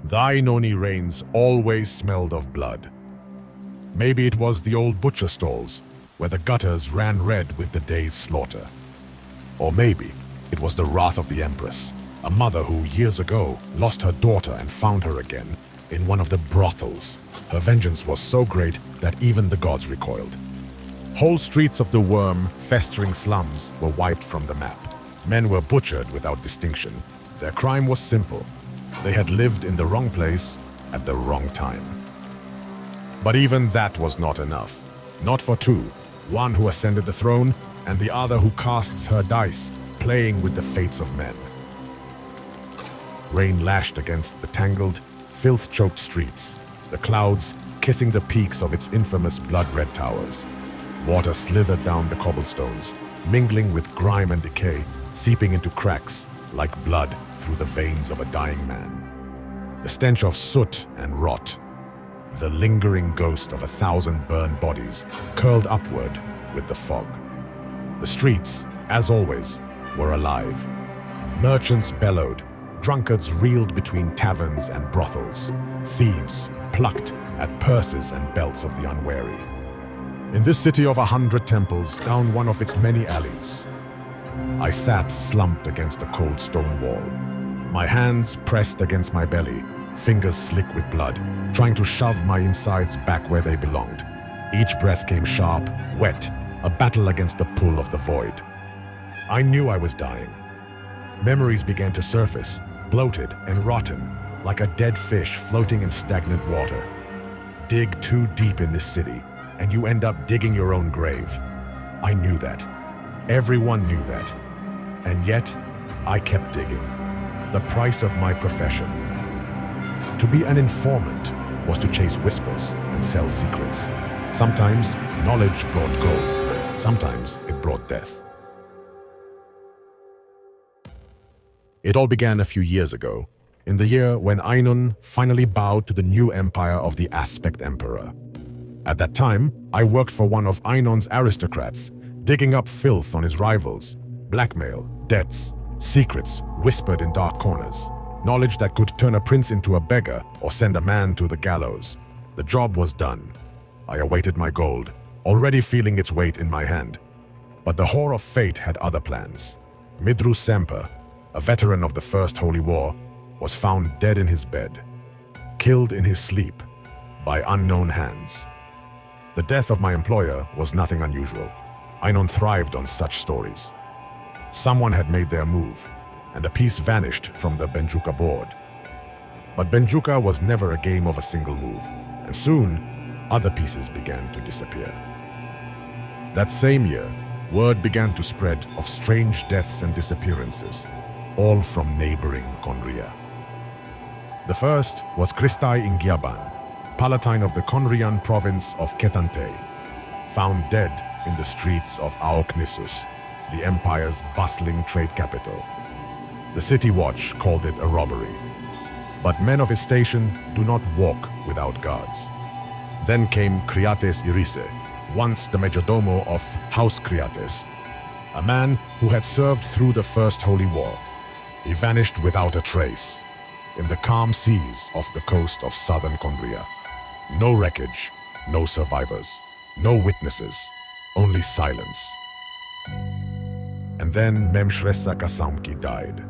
The Ainoni rains always smelled of blood. Maybe it was the old butcher stalls, where the gutters ran red with the day's slaughter. Or maybe it was the wrath of the Empress, a mother who years ago lost her daughter and found her again in one of the brothels. Her vengeance was so great that even the gods recoiled. Whole streets of the worm-festering slums were wiped from the map. Men were butchered without distinction. Their crime was simple. They had lived in the wrong place at the wrong time. But even that was not enough. Not for two, one who ascended the throne and the other who casts her dice, playing with the fates of men. Rain lashed against the tangled, filth-choked streets, the clouds kissing the peaks of its infamous blood-red towers. Water slithered down the cobblestones, mingling with grime and decay, seeping into cracks like blood through the veins of a dying man. The stench of soot and rot, the lingering ghost of 1,000 burned bodies, curled upward with the fog. The streets, as always, were alive. Merchants bellowed, drunkards reeled between taverns and brothels, thieves plucked at purses and belts of the unwary. In this city of 100 temples, down one of its many alleys, I sat slumped against a cold stone wall, my hands pressed against my belly, fingers slick with blood, trying to shove my insides back where they belonged. Each breath came sharp, wet, a battle against the pull of the void. I knew I was dying. Memories began to surface, bloated and rotten, like a dead fish floating in stagnant water. Dig too deep in this city, and you end up digging your own grave. I knew that. Everyone knew that. And yet, I kept digging. The price of my profession. To be an informant was to chase whispers and sell secrets. Sometimes, knowledge brought gold. Sometimes, it brought death. It all began a few years ago, in the year when Ainun finally bowed to the new empire of the Aspect Emperor. At that time, I worked for one of Ainun's aristocrats, digging up filth on his rivals, blackmail, debts, secrets whispered in dark corners, knowledge that could turn a prince into a beggar or send a man to the gallows. The job was done. I awaited my gold, already feeling its weight in my hand. But the whore of fate had other plans. Midru Semper, a veteran of the First Holy War, was found dead in his bed, killed in his sleep by unknown hands. The death of my employer was nothing unusual. Ainun thrived on such stories. Someone had made their move, and a piece vanished from the Benjuka board. But Benjuka was never a game of a single move, and soon, other pieces began to disappear. That same year, word began to spread of strange deaths and disappearances, all from neighboring Conria. The first was Christai Ingyaban, Palatine of the Conrian province of Ketante, found dead in the streets of Aoknissus, the empire's bustling trade capital. The city watch called it a robbery, but men of his station do not walk without guards. Then came Kriates Irise, once the majordomo of House Kriates, a man who had served through the First Holy War. He vanished without a trace, in the calm seas off the coast of southern Conria. No wreckage, no survivors, no witnesses, only silence. And then Memshresa Kasamki died.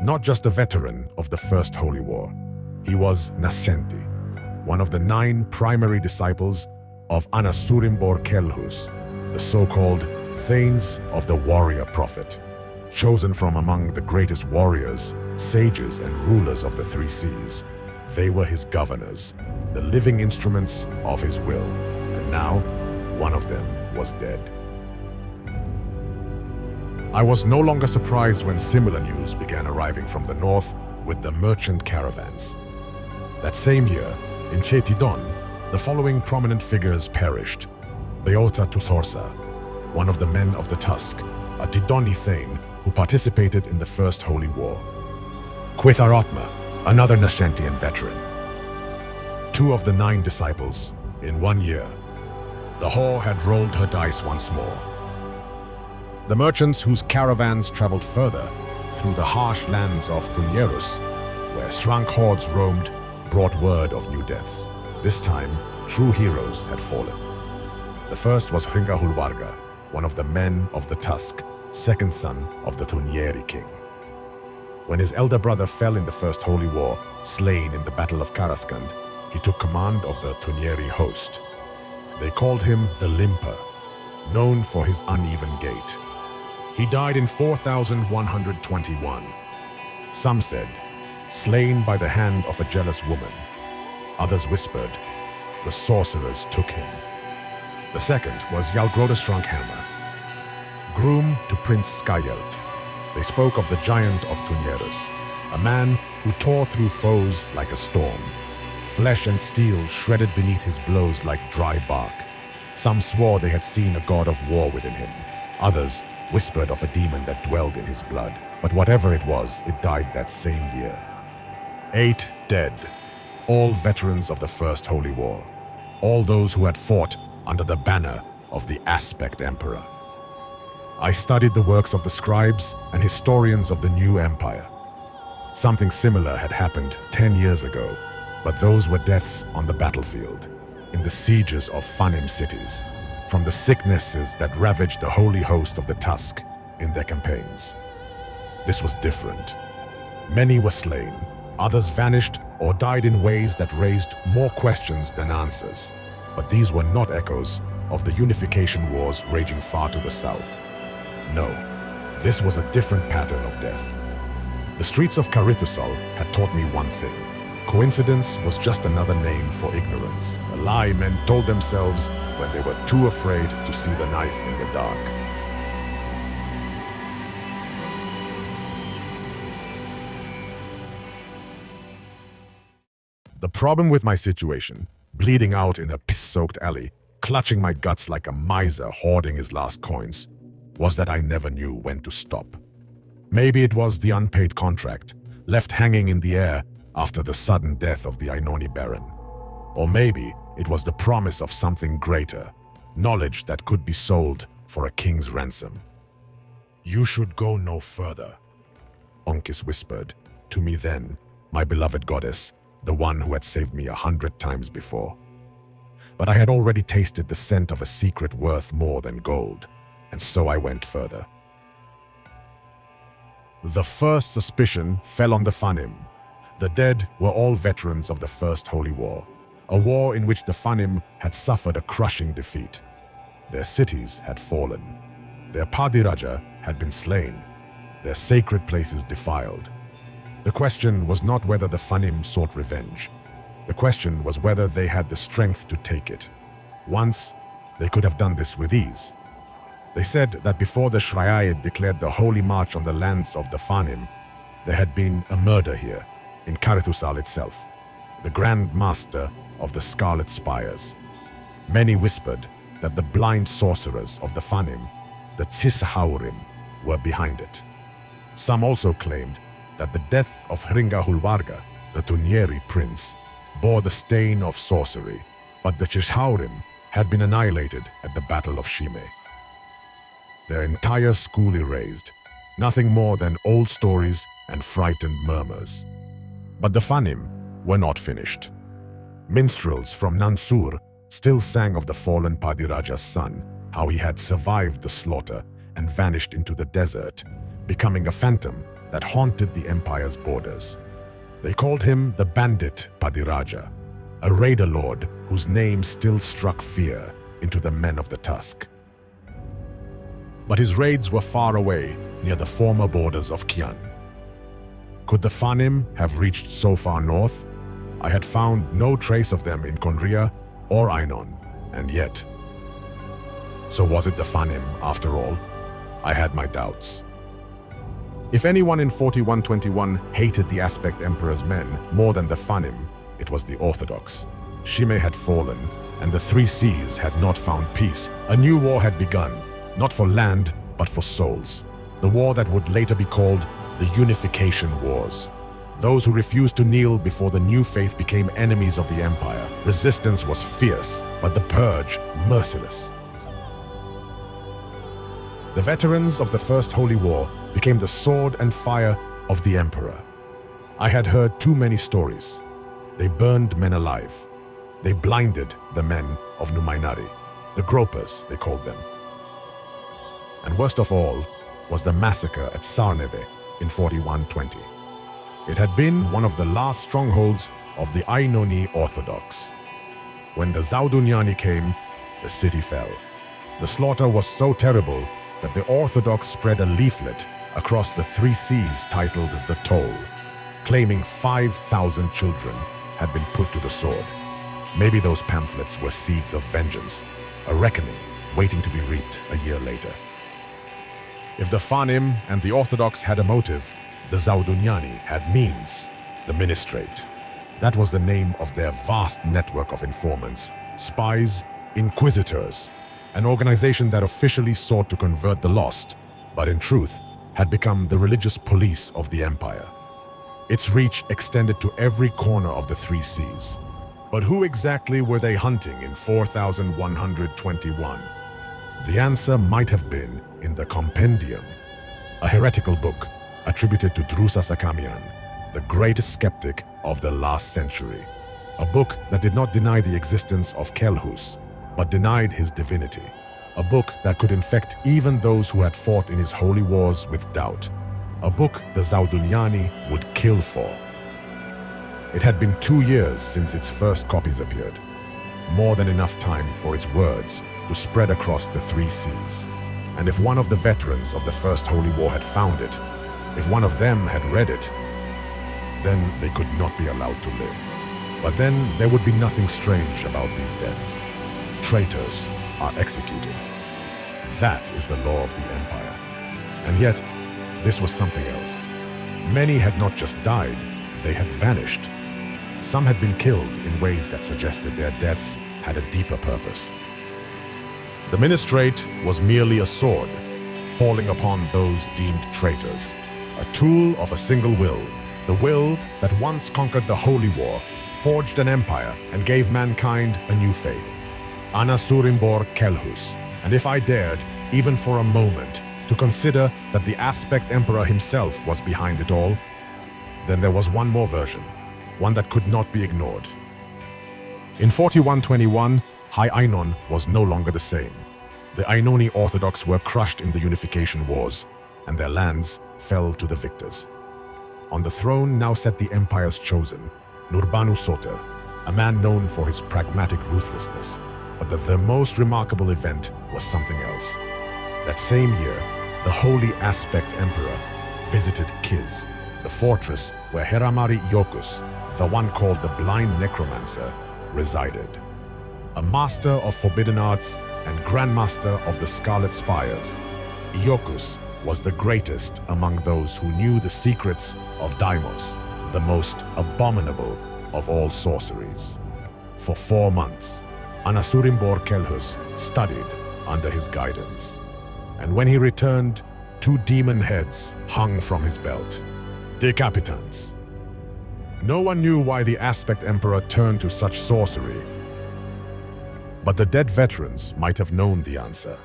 Not just a veteran of the First Holy War, he was Nascenti, one of the 9 primary disciples of Anasurimbor Kelhus, the so-called Thanes of the Warrior Prophet, chosen from among the greatest warriors, sages, and rulers of the 3 seas. They were his governors, the living instruments of his will, and now one of them was dead. I was no longer surprised when similar news began arriving from the north with the merchant caravans. That same year, in Chetidon, the following prominent figures perished. Beota Tuthorsa, one of the men of the Tusk, a Tidoni Thane who participated in the First Holy War. Quitharotma, another Nascentian veteran. 2 of the 9 disciples in 1 year. The whore had rolled her dice once more. The merchants whose caravans traveled further through the harsh lands of Tunierus where shrunk hordes roamed, brought word of new deaths. This time, true heroes had fallen. The first was Hringa Hulwarga, one of the men of the Tusk, second son of the Tunyeri king. When his elder brother fell in the First Holy War, slain in the Battle of Karaskand, he took command of the Tunyeri host. They called him the Limper, known for his uneven gait. He died in 4121. Some said, slain by the hand of a jealous woman. Others whispered, the sorcerers took him. The second was Yalgroda Shrunkhammer, groom to Prince Skayelt. They spoke of the giant of Tunyeris, a man who tore through foes like a storm. Flesh and steel shredded beneath his blows like dry bark. Some swore they had seen a god of war within him. Others whispered of a demon that dwelled in his blood. But whatever it was, it died that same year. 8 dead, all veterans of the First Holy War. All those who had fought under the banner of the Aspect Emperor. I studied the works of the scribes and historians of the new empire. Something similar had happened 10 years ago, but those were deaths on the battlefield, in the sieges of Fanim cities, from the sicknesses that ravaged the holy host of the Tusk in their campaigns. This was different. Many were slain, others vanished or died in ways that raised more questions than answers. But these were not echoes of the unification wars raging far to the south. No, this was a different pattern of death. The streets of Karithusal had taught me one thing. Coincidence was just another name for ignorance, a lie men told themselves when they were too afraid to see the knife in the dark. The problem with my situation, bleeding out in a piss-soaked alley, clutching my guts like a miser hoarding his last coins, was that I never knew when to stop. Maybe it was the unpaid contract, left hanging in the air after the sudden death of the Ainoni Baron. Or maybe it was the promise of something greater, knowledge that could be sold for a king's ransom. You should go no further, Onkis whispered to me then, my beloved goddess, the one who had saved me 100 times before. But I had already tasted the scent of a secret worth more than gold, and so I went further. The first suspicion fell on the Fanim. The dead were all veterans of the First Holy War, a war in which the Fanim had suffered a crushing defeat. Their cities had fallen. Their Padiraja had been slain, their sacred places defiled. The question was not whether the Fanim sought revenge. The question was whether they had the strength to take it. Once, they could have done this with ease. They said that before the Shraiad declared the holy march on the lands of the Fanim, there had been a murder here, in Karithusal itself, the Grand Master of the Scarlet Spires. Many whispered that the blind sorcerers of the Fanim, the Tsishaurim, were behind it. Some also claimed that the death of Hringa Hulwarga, the Tunyeri prince, bore the stain of sorcery, but the Tsishaurim had been annihilated at the Battle of Shime. Their entire school erased, nothing more than old stories and frightened murmurs. But the Fanim were not finished. Minstrels from Nansur still sang of the fallen Padiraja's son, how he had survived the slaughter and vanished into the desert, becoming a phantom that haunted the empire's borders. They called him the Bandit Padiraja, a raider lord whose name still struck fear into the men of the Tusk. But his raids were far away, near the former borders of Kian. Could the Fanim have reached so far north? I had found no trace of them in Kondria or Ainon, and yet. So was it the Fanim, after all? I had my doubts. If anyone in 4121 hated the Aspect Emperor's men more than the Fanim, it was the Orthodox. Shime had fallen, and the Three Seas had not found peace. A new war had begun, not for land, but for souls. The war that would later be called the Unification Wars. Those who refused to kneel before the new faith became enemies of the Empire. Resistance was fierce, but the purge merciless. The veterans of the First Holy War became the sword and fire of the Emperor. I had heard too many stories. They burned men alive. They blinded the men of Numainari, the gropers, they called them. And worst of all was the massacre at Sarneve in 4120. It had been one of the last strongholds of the Ainoni Orthodox. When the Zaudunyani came, the city fell. The slaughter was so terrible that the Orthodox spread a leaflet across the 3 seas titled The Toll, claiming 5,000 children had been put to the sword. Maybe those pamphlets were seeds of vengeance, a reckoning waiting to be reaped a year later. If the Fanim and the Orthodox had a motive, the Zaudunyani had means, the ministrate. That was the name of their vast network of informants, spies, inquisitors, an organization that officially sought to convert the lost, but in truth had become the religious police of the empire. Its reach extended to every corner of the 3 seas. But who exactly were they hunting in 4121? The answer might have been in the Compendium, a heretical book attributed to Drusa Sakamian, the greatest skeptic of the last century. A book that did not deny the existence of Kelhus, but denied his divinity. A book that could infect even those who had fought in his holy wars with doubt. A book the Zaudunyani would kill for. It had been 2 years since its first copies appeared. More than enough time for its words to spread across the 3 seas. And if one of the veterans of the First Holy War had found it, if one of them had read it, then they could not be allowed to live. But then there would be nothing strange about these deaths. Traitors are executed. That is the law of the empire. And yet, this was something else. Many had not just died, they had vanished. Some had been killed in ways that suggested their deaths had a deeper purpose. The ministrate was merely a sword, falling upon those deemed traitors. A tool of a single will, the will that once conquered the Holy War, forged an empire, and gave mankind a new faith. Anasurimbor Kelhus. And if I dared, even for a moment, to consider that the Aspect Emperor himself was behind it all, then there was one more version, one that could not be ignored. In 4121, High Ainon was no longer the same. The Ainoni Orthodox were crushed in the Unification Wars, and their lands fell to the victors. On the throne now sat the empire's chosen, Nurbanu Soter, a man known for his pragmatic ruthlessness. But the most remarkable event was something else. That same year, the Holy Aspect Emperor visited Kiz, the fortress where Heramari Iokus, the one called the Blind Necromancer, resided. A master of forbidden arts and grandmaster of the Scarlet Spires, Iokus was the greatest among those who knew the secrets of Daimos, the most abominable of all sorceries. For 4 months, Anasurimbor Kelhus studied under his guidance. And when he returned, 2 demon heads hung from his belt. Decapitants. No one knew why the Aspect Emperor turned to such sorcery. But the dead veterans might have known the answer.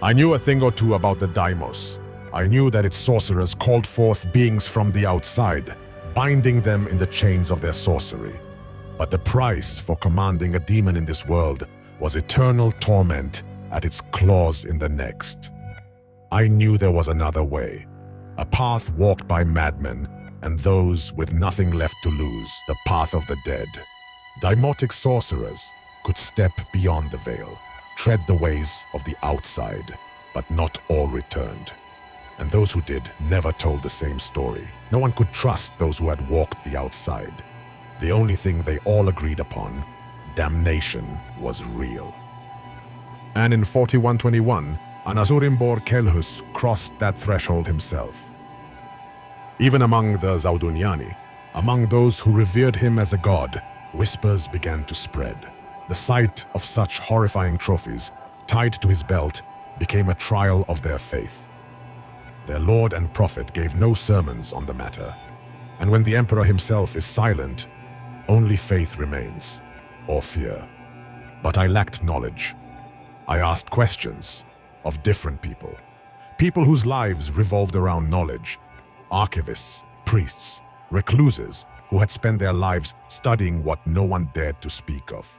I knew a thing or two about the Daimos. I knew that its sorcerers called forth beings from the outside, binding them in the chains of their sorcery. But the price for commanding a demon in this world was eternal torment at its claws in the next. I knew there was another way, a path walked by madmen and those with nothing left to lose, the path of the dead. Daimotic sorcerers could step beyond the veil, tread the ways of the outside, but not all returned. And those who did never told the same story. No one could trust those who had walked the outside. The only thing they all agreed upon, damnation, was real. And in 4121, Anasurimbor Kelhus crossed that threshold himself. Even among the Zaudunyani, among those who revered him as a god, whispers began to spread. The sight of such horrifying trophies, tied to his belt, became a trial of their faith. Their lord and prophet gave no sermons on the matter. And when the emperor himself is silent, only faith remains, or fear. But I lacked knowledge. I asked questions of different people whose lives revolved around knowledge. Archivists, priests, recluses who had spent their lives studying what no one dared to speak of.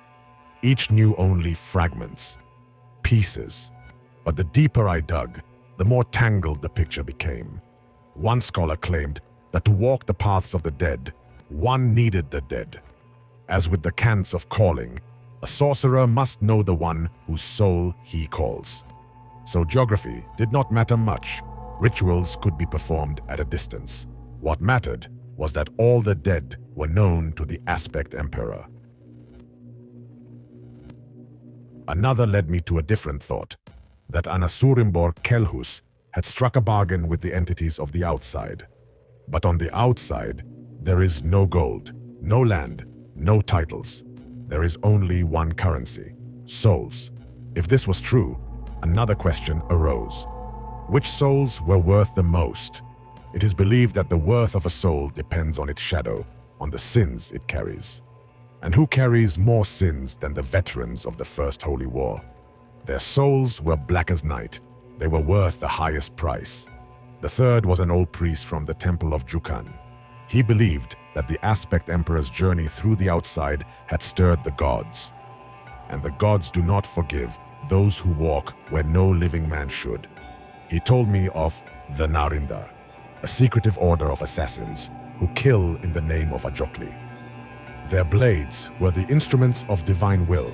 Each knew only fragments, pieces, but the deeper I dug, the more tangled the picture became. One scholar claimed that to walk the paths of the dead, one needed the dead. As with the cants of calling, a sorcerer must know the one whose soul he calls. So geography did not matter much. Rituals could be performed at a distance. What mattered was that all the dead were known to the Aspect Emperor. Another led me to a different thought, that Anasurimbor Kelhus had struck a bargain with the entities of the outside. But on the outside, there is no gold, no land, no titles. There is only one currency: souls. If this was true, another question arose. Which souls were worth the most? It is believed that the worth of a soul depends on its shadow, on the sins it carries. And who carries more sins than the veterans of the First Holy War? Their souls were black as night. They were worth the highest price. The third was an old priest from the Temple of Jukan. He believed that the Aspect Emperor's journey through the outside had stirred the gods. And the gods do not forgive those who walk where no living man should. He told me of the Narindar, a secretive order of assassins who kill in the name of Ajokli. Their blades were the instruments of divine will.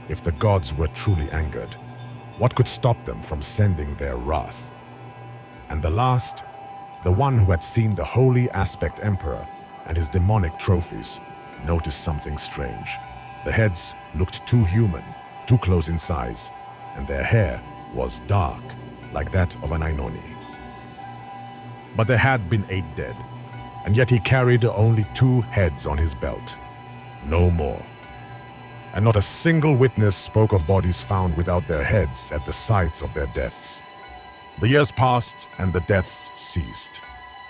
If the gods were truly angered, what could stop them from sending their wrath? And the last, the one who had seen the holy Aspect Emperor and his demonic trophies, noticed something strange. The heads looked too human, too close in size, and their hair was dark, like that of an Ainoni. But there had been 8 dead, and yet he carried only 2 heads on his belt. No more. And not a single witness spoke of bodies found without their heads at the sites of their deaths. The years passed and the deaths ceased.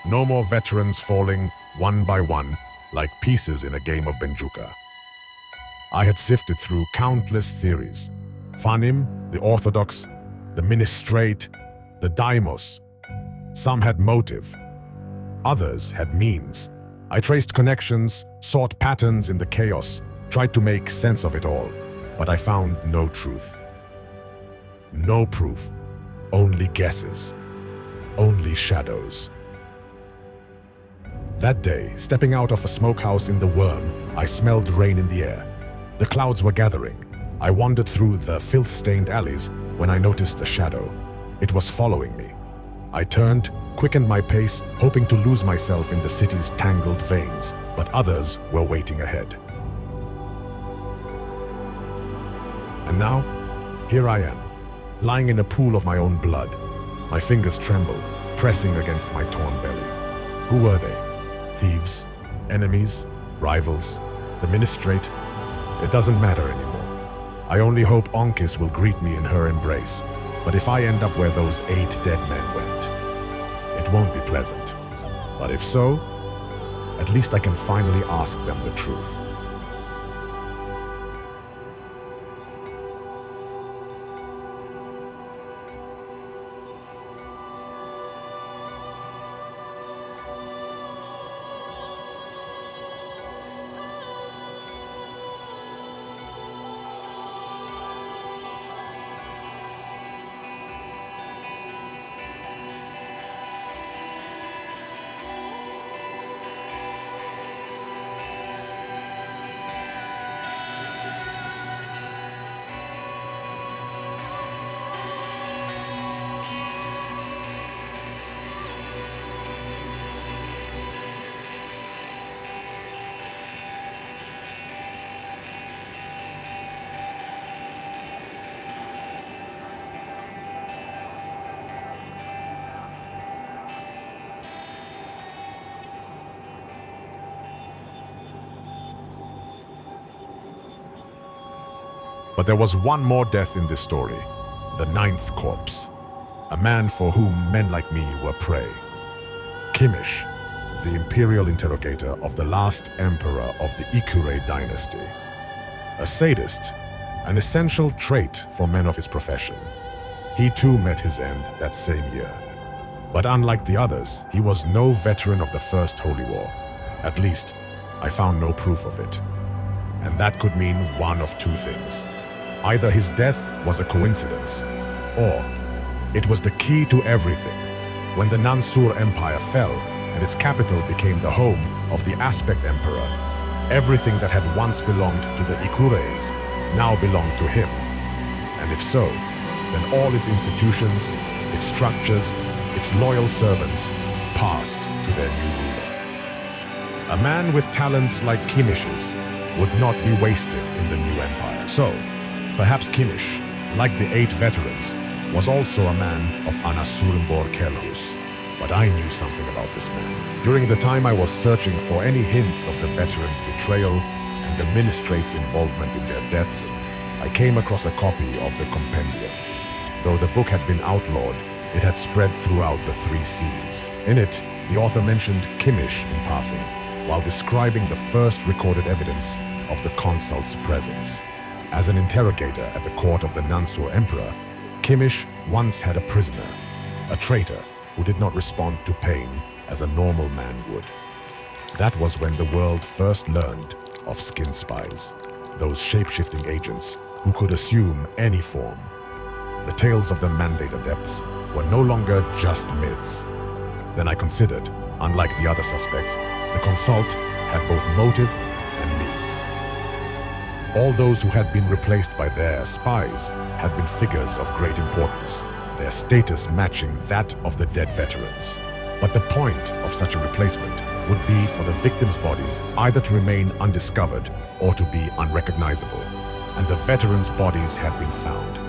No more veterans falling one by one like pieces in a game of Benjuka. I had sifted through countless theories. Fanim, the Orthodox, the Ministrate, the Daimos. Some had motive. Others had means. I traced connections, sought patterns in the chaos, tried to make sense of it all, but I found no truth. No proof, only guesses, only shadows. That day, stepping out of a smokehouse in the Worm, I smelled rain in the air. The clouds were gathering. I wandered through the filth-stained alleys when I noticed a shadow. It was following me. I turned, quickened my pace, hoping to lose myself in the city's tangled veins, but others were waiting ahead. And now, here I am, lying in a pool of my own blood. My fingers tremble, pressing against my torn belly. Who were they? Thieves? Enemies? Rivals? The Ministrate? It doesn't matter anymore. I only hope Onkis will greet me in her embrace. But if I end up where those 8 dead men went, it won't be pleasant. But if so, at least I can finally ask them the truth. But there was one more death in this story, the 9th corpse, a man for whom men like me were prey. Kimish, the imperial interrogator of the last emperor of the Ikure dynasty. A sadist, an essential trait for men of his profession. He too met his end that same year. But unlike the others, he was no veteran of the First Holy War. At least, I found no proof of it. And that could mean one of two things. Either his death was a coincidence, or it was the key to everything. When the Nansur Empire fell and its capital became the home of the Aspect Emperor, everything that had once belonged to the Ikures now belonged to him. And if so, then all its institutions, its structures, its loyal servants passed to their new ruler. A man with talents like Kimish's would not be wasted in the new empire. So, perhaps Kimish, like the 8 veterans, was also a man of Anasurimbor Kelhus. But I knew something about this man. During the time I was searching for any hints of the veterans' betrayal and the Ministrate's involvement in their deaths, I came across a copy of the compendium. Though the book had been outlawed, it had spread throughout the 3 seas. In it, the author mentioned Kimish in passing, while describing the first recorded evidence of the consul's presence. As an interrogator at the court of the Nansur Emperor, Kimish once had a prisoner, a traitor who did not respond to pain as a normal man would. That was when the world first learned of skin spies, those shape-shifting agents who could assume any form. The tales of the Mandate Adepts were no longer just myths. Then I considered, unlike the other suspects, the consult had both motive and means. All those who had been replaced by their spies had been figures of great importance, their status matching that of the dead veterans. But the point of such a replacement would be for the victims' bodies either to remain undiscovered or to be unrecognizable, and the veterans' bodies had been found.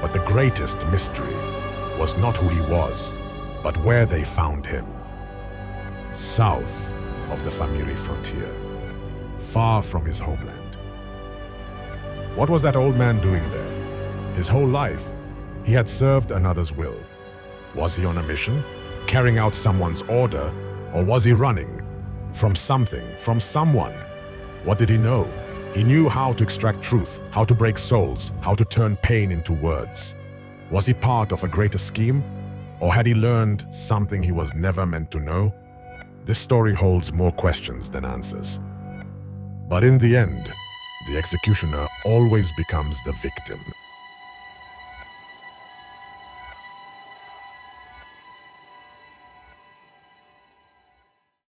But the greatest mystery was not who he was, but where they found him. South of the Famiri frontier, far from his homeland. What was that old man doing there? His whole life, he had served another's will. Was he on a mission, carrying out someone's order, or was he running from something, from someone? What did he know? He knew how to extract truth, how to break souls, how to turn pain into words. Was he part of a greater scheme? Or had he learned something he was never meant to know? This story holds more questions than answers. But in the end, the executioner always becomes the victim.